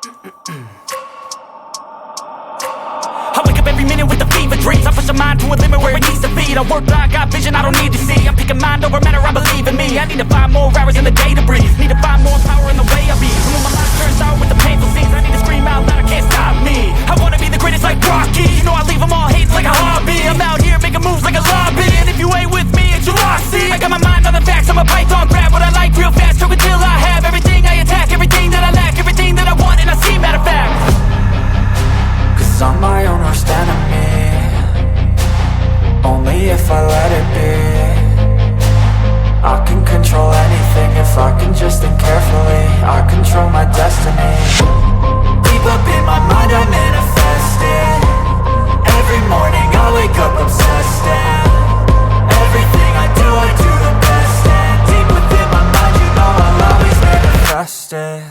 I wake up every minute with the fever dreams. I push my mind to a limit where it needs to be. I work blind, got vision I don't need to see. I'm picking mind over matter, I believe in me. I need to find more hours in the day to breathe. Need to find more power in the way I be. And when my mind turns out with the painful scenes, I need to scream out loud, I can't stop me. I wanna be the greatest like Rocky. You know I leave them all hating like a hobby. I'm out here making moves like a lobby. And if you ain't with me, it's your loss, see. I got my mind on the facts, I'm a python. Grab what I like real fast, choke until I have everything I attack. Everything that I lack, everything that I want, and I see, matter of fact. Cause I'm my own worst enemy. Only if I let it be. I can control anything if I can just think carefully. I control my destiny. Deep up in my mind I manifest it. Every morning I wake up obsessed, and everything I do the best. And deep within my mind you know I'll always manifest it.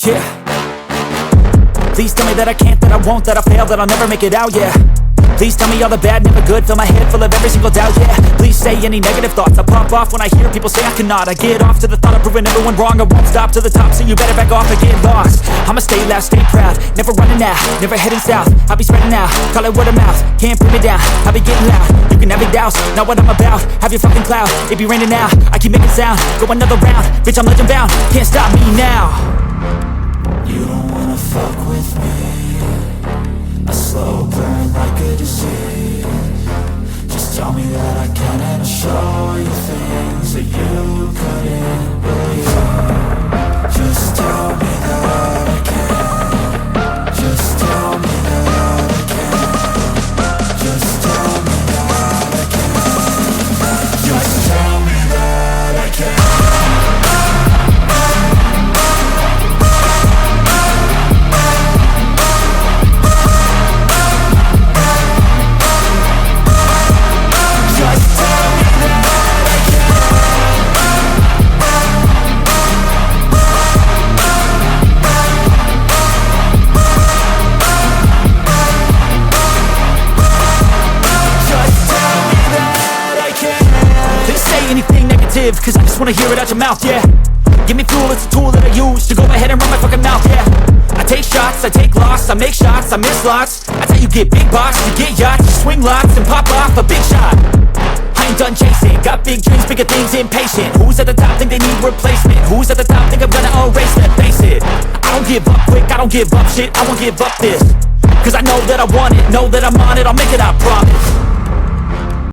Yeah. Please tell me that I can't, that I won't, that I fail, that I'll never make it out, yeah. Please tell me all the bad, never good, fill my head full of every single doubt, yeah. Please say any negative thoughts, I pop off when I hear people say I cannot. I get off to the thought of proving everyone wrong, I won't stop to the top, so you better back off and get lost. I'ma stay loud, stay proud, never running out, never heading south. I'll be spreading out, call it word of mouth, can't put me down, I'll be getting loud. You can have your doubts, not what I'm about, have your fucking cloud. It be raining now, I keep making sound, go another round, bitch I'm legend bound, can't stop me now. You don't wanna fuck with me. A slow burn like a disease. Just tell me that I can and I'll show you things that you couldn't believe. Just tell me that I can. Just tell me that I can. Just tell me that I can. Just tell me that I can. Cause I just wanna hear it out your mouth, yeah. Give me fuel, it's a tool that I use to go ahead and run my fucking mouth, yeah. I take shots, I take loss, I make shots, I miss lots. That's how you get big box, you get yachts, you swing lots and pop off a big shot. I ain't done chasing, got big dreams, bigger things, impatient. Who's at the top think they need replacement? Who's at the top think I'm gonna erase them? Face it, I don't give up quick, I don't give up shit, I won't give up this. Cause I know that I want it, know that I'm on it, I'll make it, I promise.